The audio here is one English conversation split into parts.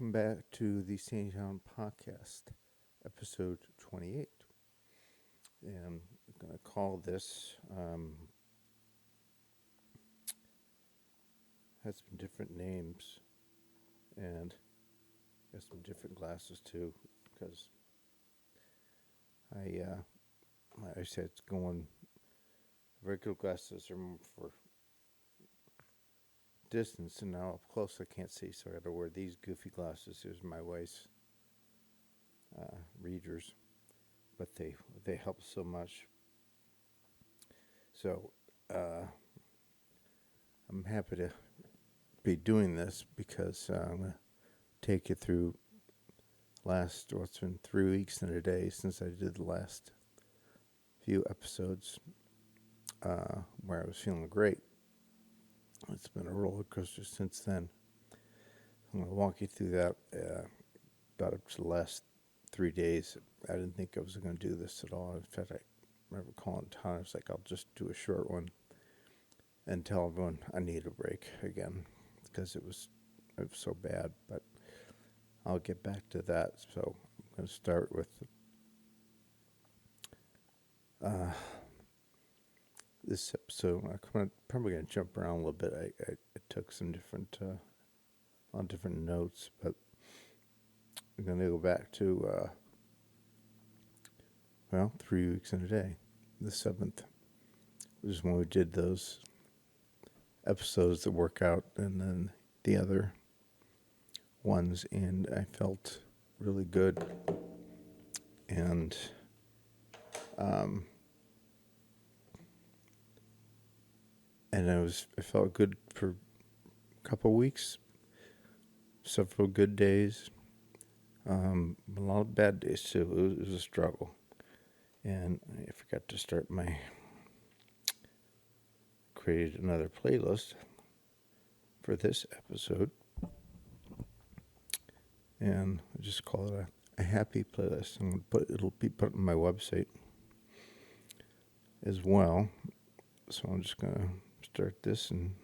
welcome back to the Sandy Hahn Podcast, episode 28. And I'm going to call this, has some different names, and got some different glasses too, because my eyesight's going, regular glasses are more for distance, and now up close I can't see, so I got to wear these goofy glasses. Here's my wife's readers, but they help so much. So I'm happy to be doing this because I'm going to take you through it's been 3 weeks and a day since I did the last few episodes where I was feeling great. It's been a roller coaster since then. I'm going to walk you through that about up to the last 3 days. I didn't think I was going to do this at all. In fact, I remember calling Tom. I was like, I'll just do a short one and tell everyone I need a break again because it was so bad. But I'll get back to that. So I'm going to start with this episode. I'm probably going to jump around a little bit. I took some different notes, but I'm going to go back to 3 weeks in a day. The 7th was when we did those episodes that work out, and then the other ones, and I felt really good, and I felt good for a couple of weeks, several good days, a lot of bad days too. It was a struggle, and I forgot to created another playlist for this episode, and I just call it a happy playlist. It'll be put on my website as well. So I'm just gonna start this and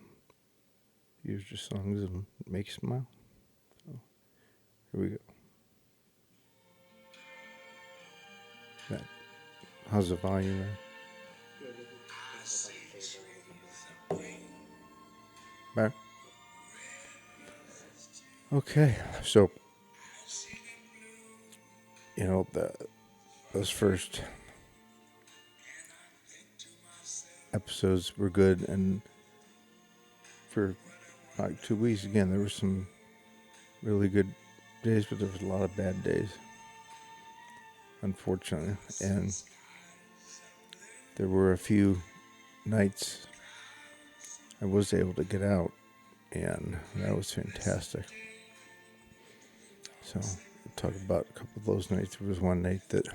use your songs and make you smile. So here we go. How's the volume there? Back. Okay, so those first episodes were good, and for like 2 weeks again, there were some really good days, but there was a lot of bad days, unfortunately, and there were a few nights I was able to get out, and that was fantastic. So I'll talk about a couple of those nights. There was one night that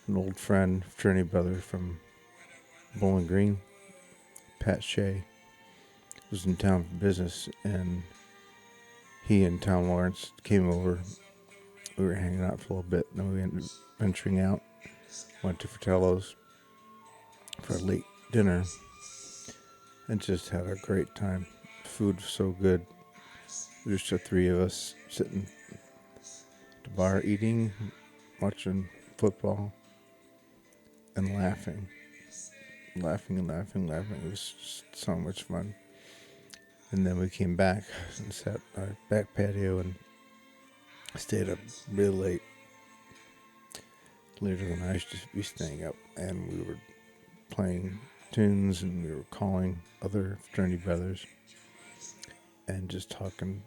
an old friend, fraternity brother from Bowling Green, Pat Shea, was in town for business, and he and Tom Lawrence came over. We were hanging out for a little bit, and then we ended up venturing out, went to Fratello's for a late dinner, and just had a great time. Food was so good. There's just the three of us sitting at the bar eating, watching football, and laughing. It was just so much fun. And then we came back and sat on our back patio and stayed up real late. Later than I should be staying up. And we were playing tunes, and we were calling other fraternity brothers and just talking,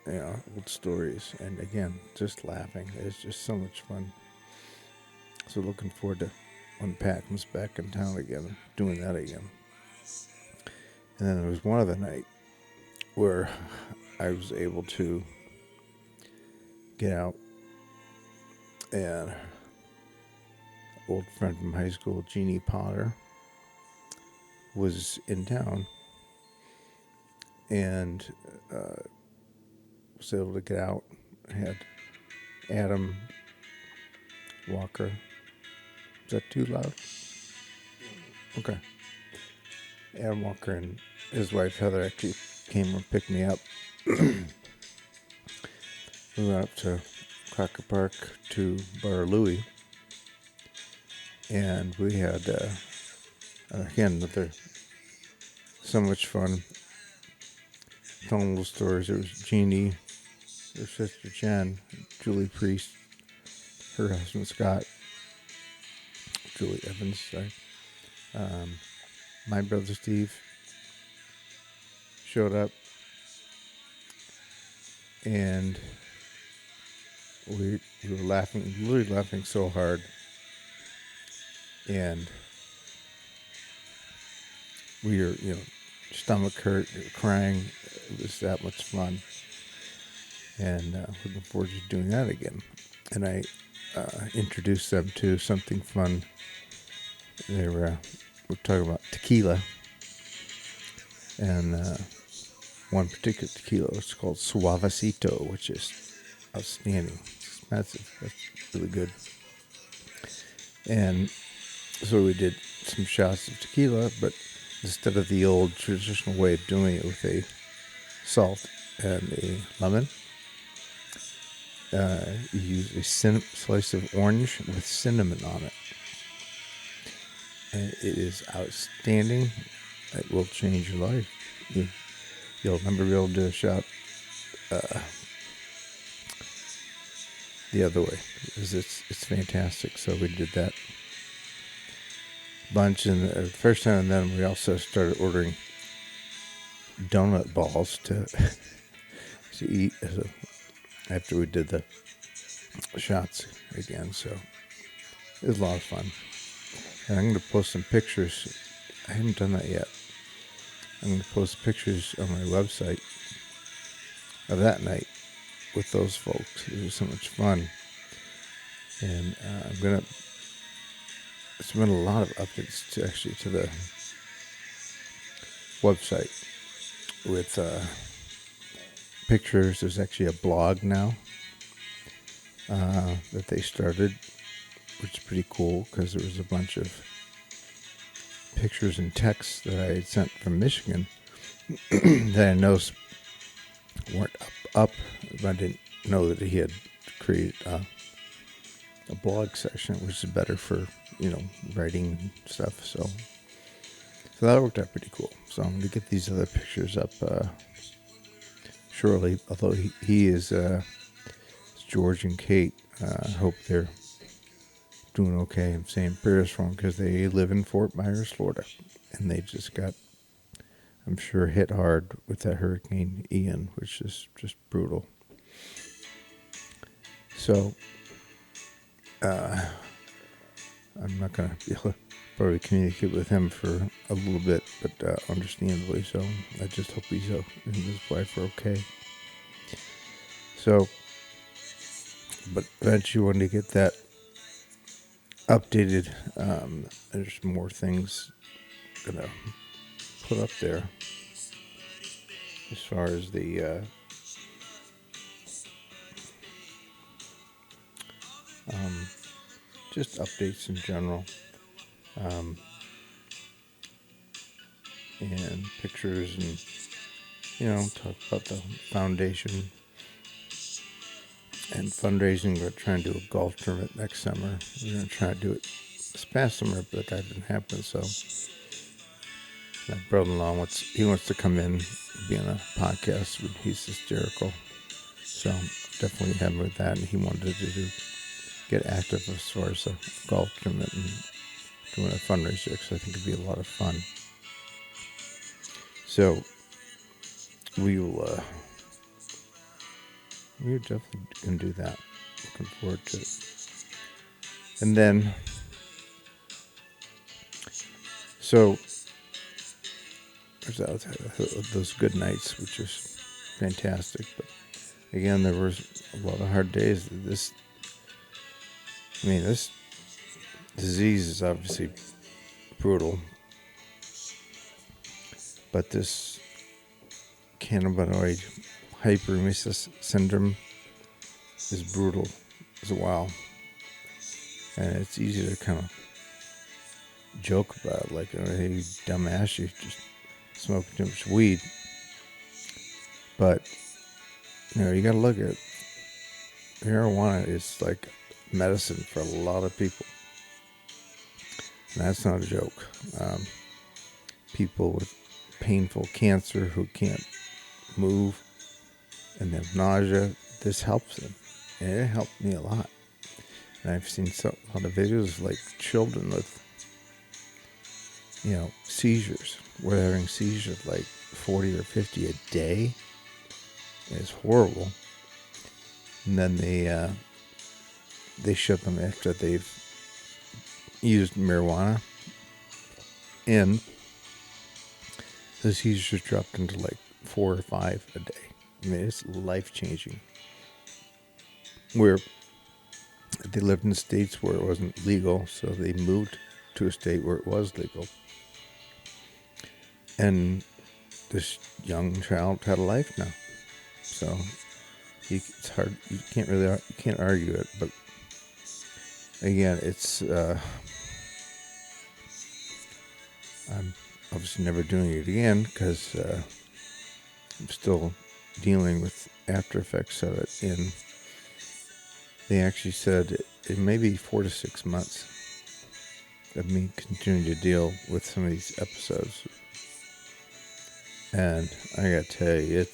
old stories. And again, just laughing. It's just so much fun. So looking forward to when Pat comes back in town again, doing that again. And then there was one other night where I was able to get out, and an old friend from high school, Jeannie Potter, was in town, and was able to get out. I had Adam Walker. Is that too loud? Okay. Adam Walker and his wife Heather actually came and picked me up. We went up to Crocker Park to Bar Louie, and we had, again, so much fun. Telling little stories. There was Jeannie, her sister Jen, Julie Priest, her husband Scott, Julie Evans, sorry. My brother Steve showed up, and we were laughing, literally laughing so hard, and we were, stomach hurt, crying. It was that much fun, and looking forward to doing that again. And I introduced them to something fun. We're talking about tequila, and one particular tequila is called Suavecito, which is outstanding. It's expensive, but really good. And so we did some shots of tequila, but instead of the old traditional way of doing it with a salt and a lemon, you use a slice of orange with cinnamon on it. And it is outstanding. It will change your life. You'll never be able to do a shot the other way, because it's fantastic. So we did that bunch, and the first time, and then we also started ordering donut balls to eat after we did the shots again. So it was a lot of fun. And I'm going to post some pictures. I haven't done that yet. I'm going to post pictures on my website of that night with those folks. It was so much fun. And it's been a lot of updates to the website with pictures. There's actually a blog now that they started, which is pretty cool, because there was a bunch of pictures and texts that I had sent from Michigan that I know weren't up, but I didn't know that he had created a blog section, which is better for, writing and stuff. So that worked out pretty cool. So I'm going to get these other pictures up shortly, although he is George and Kate. I hope they're doing okay. I'm saying prayers for them, because they live in Fort Myers, Florida, and they just got, I'm sure, hit hard with that Hurricane Ian, which is just brutal. So I'm not going to be able to probably communicate with him for a little bit, but understandably so. I just hope he's and his wife are okay. So, but eventually wanted to get that updated. There's more things I'm going to put up there as far as the just updates in general, and pictures, and talk about the foundation and fundraising. We're trying to do a golf tournament next summer. We're going to try to do it this past summer, but that didn't happen. So my brother-in-law wants to come in and be on a podcast. He's hysterical. So definitely have him with that, and he wanted to get active as far as a golf tournament and doing a fundraiser, because I think it'd be a lot of fun. So we're definitely going to do that. Looking forward to it. And then, so there's those good nights, which is fantastic. But again, there was a lot of hard days. This disease is obviously brutal, but this cannabinoid hyperemesis syndrome is brutal as well. And it's easy to kind of joke about, like, hey, dumbass, you just smoking too much weed. But, you got to look at marijuana is like medicine for a lot of people. And that's not a joke. People with painful cancer who can't move and have nausea, this helps them. And it helped me a lot. And I've seen a lot of videos like children with, seizures. Where they're having seizures like 40 or 50 a day. It's horrible. And then they shut them after they've used marijuana. And the seizures dropped into like 4 or 5 a day. I mean, it's life-changing. Where they lived in states where it wasn't legal, so they moved to a state where it was legal. And this young child had a life now. So it's hard. You can't argue it. But again, it's I'm obviously never doing it again because I'm still dealing with after effects of it. And they actually said it may be 4 to 6 months of me continuing to deal with some of these episodes. And I gotta tell you,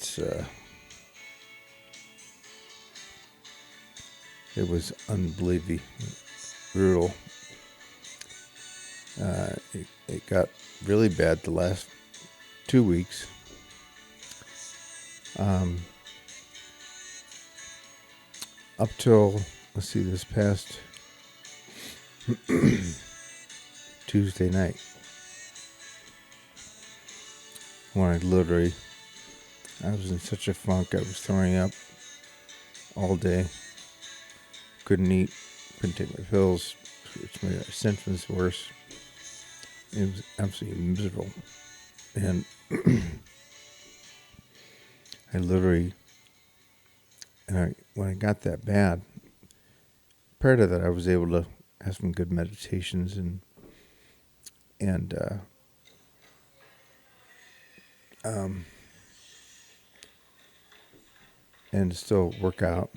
it was unbelievably brutal. It got really bad the last 2 weeks. Up till, this past Tuesday night, when I was in such a funk, I was throwing up all day, couldn't eat, couldn't take my pills, which made my symptoms worse. It was absolutely miserable. And when I got that bad, prior to that, I was able to have some good meditations and still work out.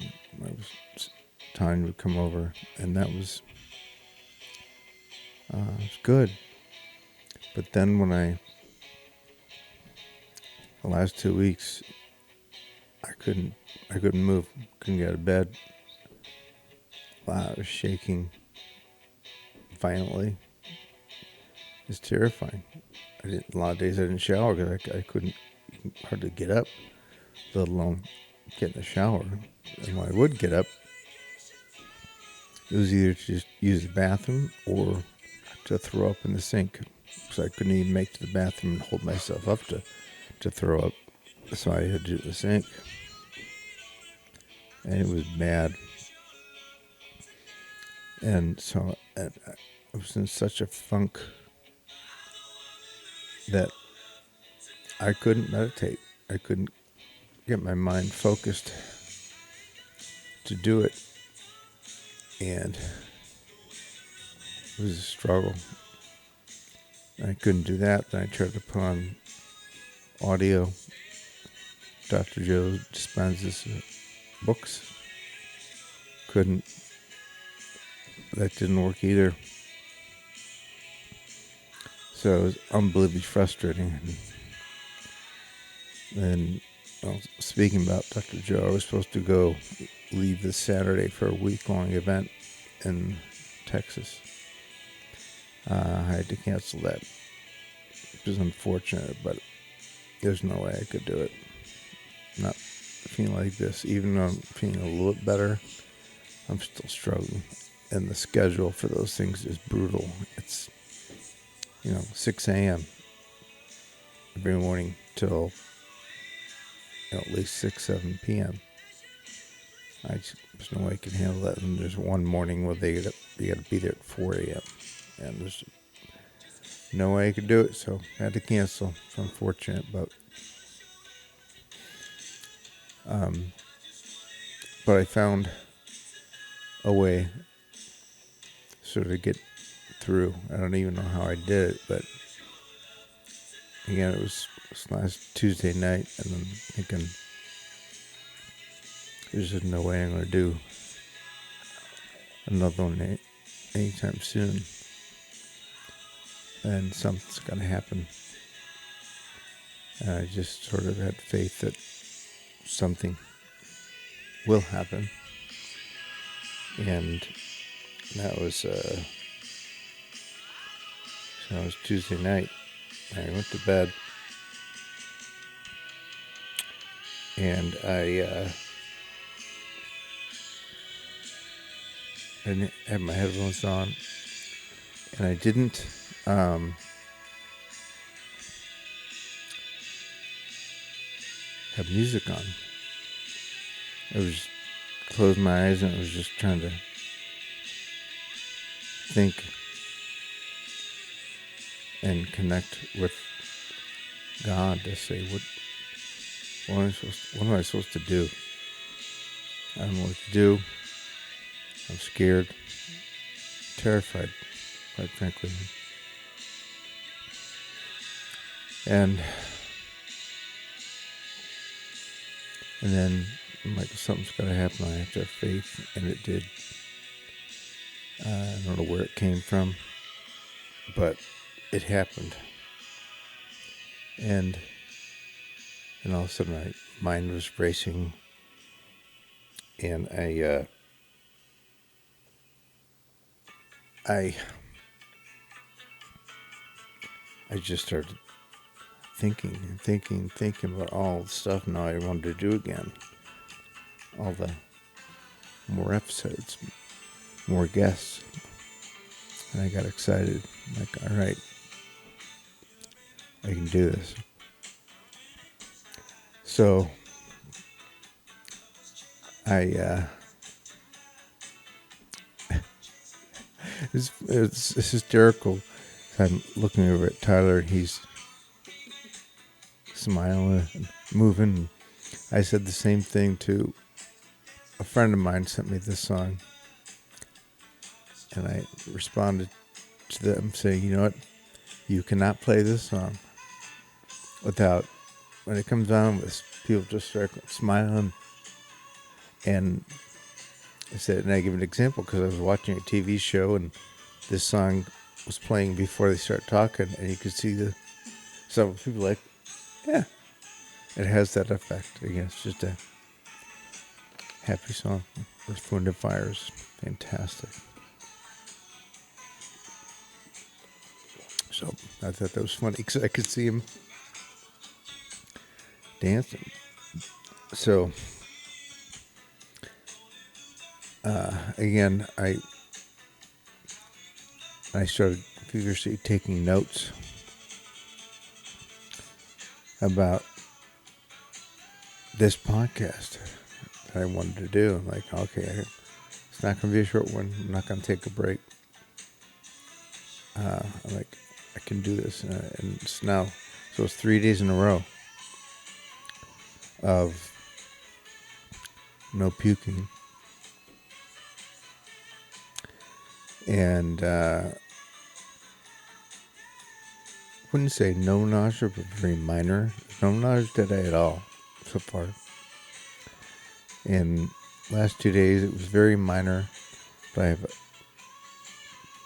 Time would come over, and that was good. But then the last 2 weeks, I couldn't move, couldn't get out of bed. Wow, I was shaking violently. It's terrifying. A lot of days I didn't shower because I couldn't hardly get up, let alone get in the shower. And when I would get up, it was either to just use the bathroom or to throw up in the sink. So I couldn't even make it to the bathroom and hold myself up to throw up. So I had to do it in the sink. And it was bad. And so I was in such a funk that I couldn't meditate. I couldn't get my mind focused to do it. And it was a struggle. I couldn't do that. Then I tried to put on audio. Dr. Joe Dispenza's books. Couldn't. That didn't work either. So it was unbelievably frustrating. And speaking about Dr. Joe, I was supposed to leave this Saturday for a week-long event in Texas. I had to cancel that. It was unfortunate, but there's no way I could do it. Not feeling like this. Even though I'm feeling a little bit better, I'm still struggling. And the schedule for those things is brutal. It's, 6 a.m. every morning till at least 6, 7 p.m. There's no way I can handle that. And there's one morning where you got to be there at 4 a.m. And there's no way I could do it, so I had to cancel. It's unfortunate, but I found a way sort of get through. I don't even know how I did it, but again, it was last Tuesday night, and I'm thinking, There's just no way I'm going to do another one anytime soon. And something's going to happen. And I just sort of had faith that something will happen. And that was Tuesday night. I went to bed. And I didn't have my headphones on, and I didn't have music on. I was closed my eyes and I was just trying to think and connect with God to say what am I supposed to do? I don't know what to do. I'm scared, terrified, quite frankly. And then I'm like, something's got to happen. I have to have faith, and it did. I don't know where it came from, but it happened. And all of a sudden my mind was racing, and I just started thinking about all the stuff now I wanted to do again. All the more episodes, more guests. And I got excited. Like, all right, I can do this. So it's hysterical. I'm looking over at Tyler. He's smiling and moving. I said the same thing to a friend of mine. Sent me this song, and I responded to them saying, "You know what? You cannot play this song without, when it comes on, with people just start smiling." And I said, and I give an example because I was watching a TV show and this song was playing before they start talking, and you could see some people like, yeah, it has that effect. Again, it's just a happy song. Earth, Wind, and Fire is fantastic. So I thought that was funny because I could see him dancing. So again, I started furiously taking notes about this podcast that I wanted to do. I'm like, okay, it's not going to be a short one. I'm not going to take a break. I'm like, I can do this. And it's now, so it's 3 days in a row of no puking. And wouldn't say no nausea, but very minor. No nausea today at all so far. And last 2 days it was very minor, but I have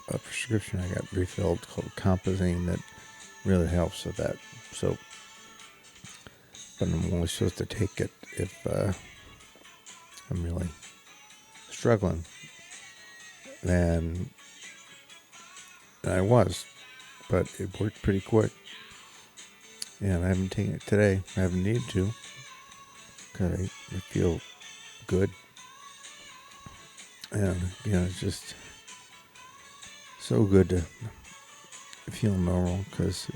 a prescription I got refilled called Compazine that really helps with that. So, but I'm only supposed to take it if I'm really struggling. And I was, but it worked pretty quick. And I haven't taken it today. I haven't needed to, because I feel good. And, it's just so good to feel normal, because,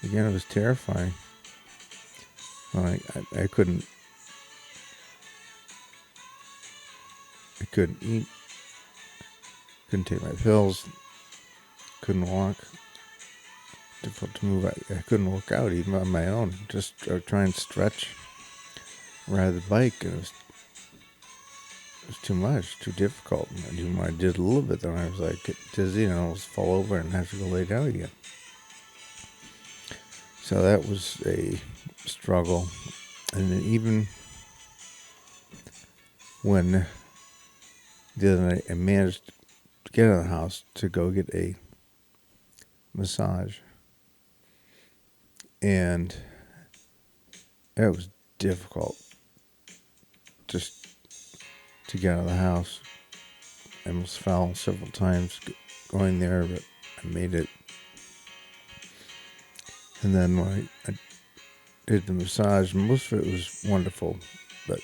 again, it was terrifying. Well, I couldn't eat, couldn't take my pills, couldn't walk, difficult to move. I couldn't work out even on my own, just try and stretch, ride the bike, and it was too much, too difficult. And even when I did a little bit, then I was like, get dizzy and I almost fall over and have to go lay down again. So that was a struggle. And then even when the other night I managed to get out of the house to go get a massage. And it was difficult just to get out of the house. I almost fell several times going there, but I made it. And then when I did the massage, most of it was wonderful, but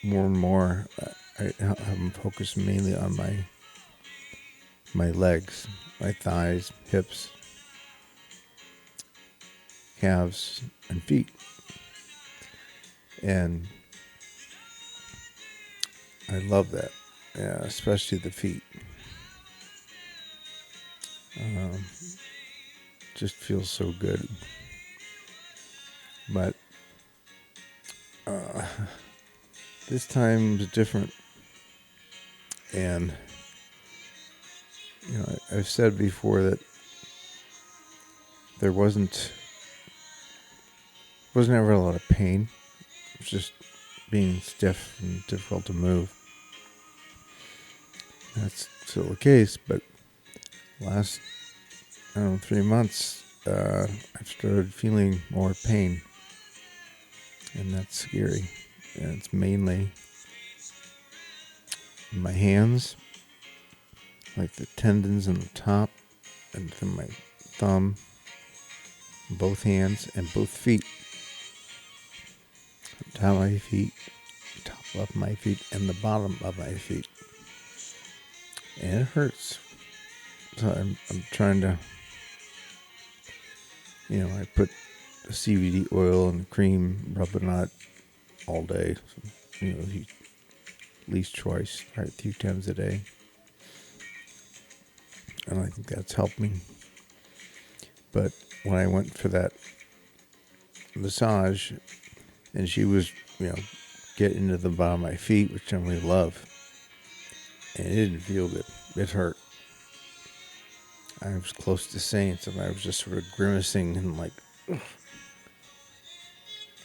more and more I have them focused mainly on my legs, my thighs, hips, calves, and feet. And I love that, especially the feet. Just feels so good. But this time was different. And, I've said before that there wasn't ever a lot of pain. It was just being stiff and difficult to move. That's still the case, but last 3 months, I've started feeling more pain, and that's scary. And it's mainly in my hands, like the tendons in the top, and from my thumb, both hands, and both feet. Top of my feet, top of my feet, and the bottom of my feet. And it hurts. So I'm trying to, I put the CBD oil and the cream, rub it on it all day. So, at least twice, right, a few times a day. And I think that's helped me. But when I went for that massage, and she was, getting into the bottom of my feet, which I really love, and it didn't feel good. It hurt. I was close to saying something. I was just sort of grimacing and like, ugh.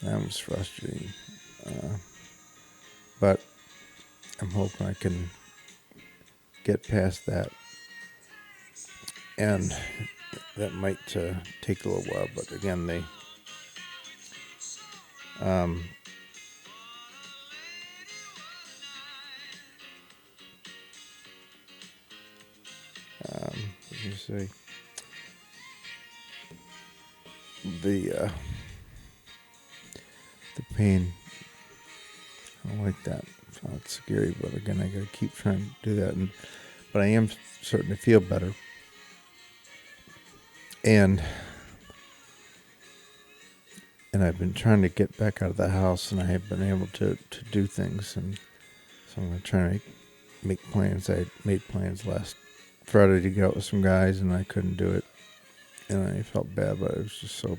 That was frustrating. But I'm hoping I can get past that. And that might take a little while. But again, they... what did you say? The pain. I don't like that. It's not scary, but again, I gotta keep trying to do that. But I am starting to feel better. And I've been trying to get back out of the house, and I have been able to do things. And so I'm going to try to make plans. I made plans last Friday to go out with some guys, and I couldn't do it. And I felt bad, but it was just so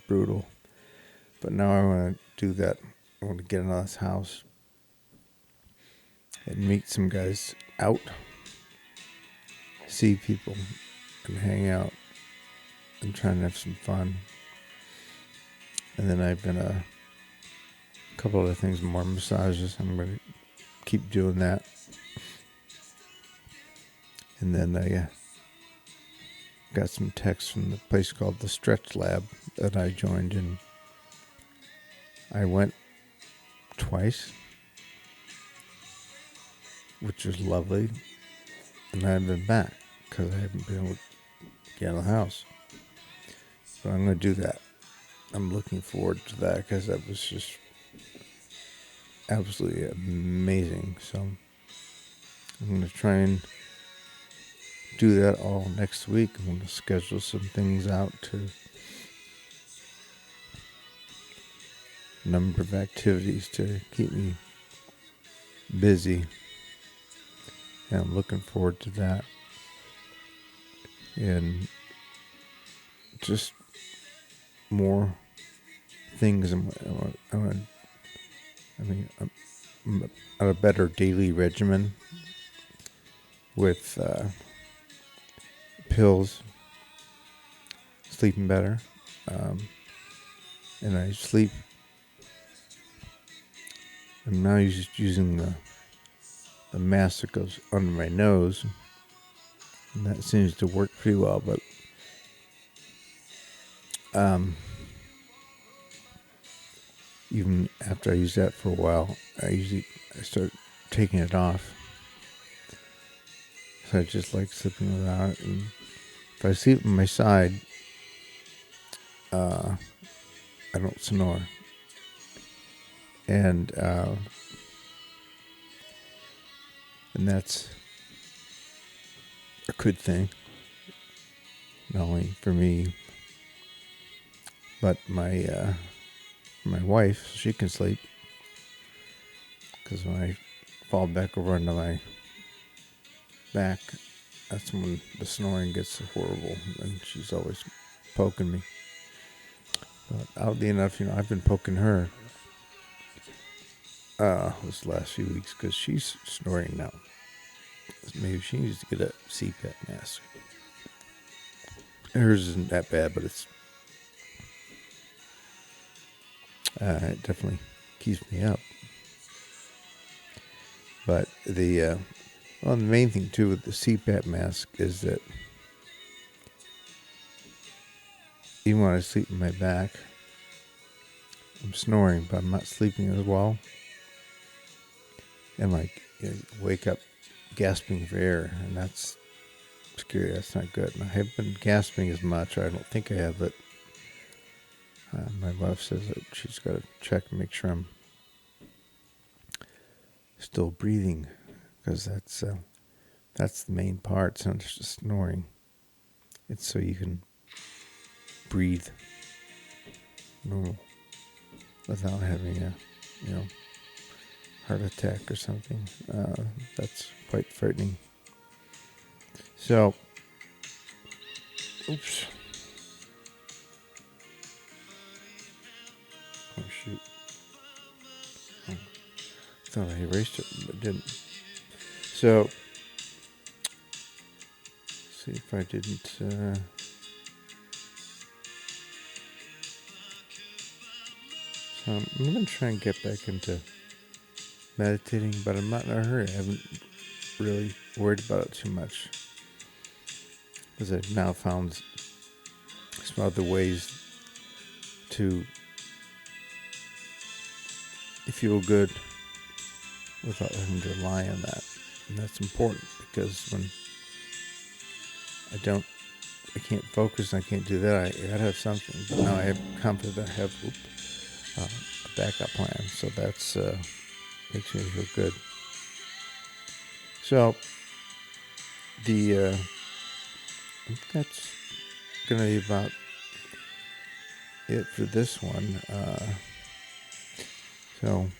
brutal. But now I want to do that. I want to get out of this house and meet some guys out, see people, and hang out, and try and have some fun. And then I've been a couple other things, more massages. I'm going to keep doing that. And then I got some texts from the place called the Stretch Lab that I joined, and I went twice, which was lovely. And I haven't been back because I haven't been able to get out of the house. So I'm going to do that. I'm looking forward to that because that was just absolutely amazing. So I'm going to try and do that all next week. I'm going to schedule some things out to a number of activities to keep me busy. And I'm looking forward to that. And just more things. I'm a better daily regimen with pills, sleeping better, and I sleep I'm now just using the mask that goes under my nose, and that seems to work pretty well. But even after I use that for a while, I start taking it off. So I just like sleeping without it. And if I sleep on my side, I don't snore. And that's a good thing, not only for me, but my wife. She can sleep, because when I fall back over onto my back, that's when the snoring gets horrible, and she's always poking me. But oddly enough, I've been poking her this last few weeks because she's snoring now. Maybe she needs to get a CPAP mask. Hers isn't that bad, but it definitely keeps me up. But the main thing too with the CPAP mask is that even when I sleep on my back, I'm snoring, but I'm not sleeping as well. And wake up gasping for air, and that's scary. That's not good. And I haven't been gasping as much. I don't think I have, but my wife says that she's got to check and make sure I'm still breathing, because that's the main part. It's not just snoring. It's so you can breathe normal without having a heart attack or something. That's quite frightening. So, oops. Oh shoot. I thought I erased it, but didn't. So, see if I didn't. So I'm going to try and get back into meditating, but I'm not in a hurry. I haven't really worried about it too much, because I've now found some other ways to feel good without having to rely on that. And that's important, because when I can't focus and I can't do that, I gotta have something. But now I have confidence I have a backup plan, so that's makes me feel good. So I think that's gonna be about it for this one. So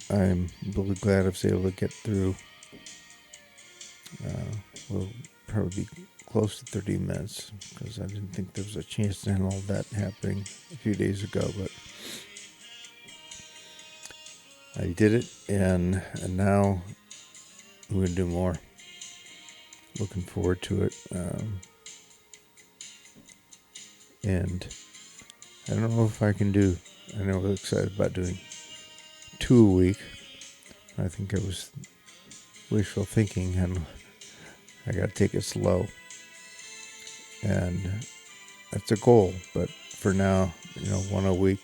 I'm really glad I was able to get through. We'll probably be close to 30 minutes, because I didn't think there was a chance to handle that happening a few days ago, but I did it, and now I'm going to do more. Looking forward to it. And I don't know if I can do, I know I was excited about doing 2 a week. I think I was wishful thinking, and I got to take it slow. And that's a goal, but for now, 1 a week,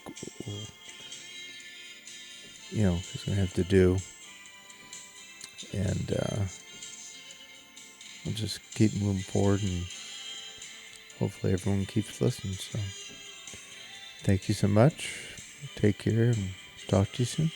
is going to have to do. And I'll just keep moving forward, and hopefully everyone keeps listening. So thank you so much. Take care, and talk to you soon.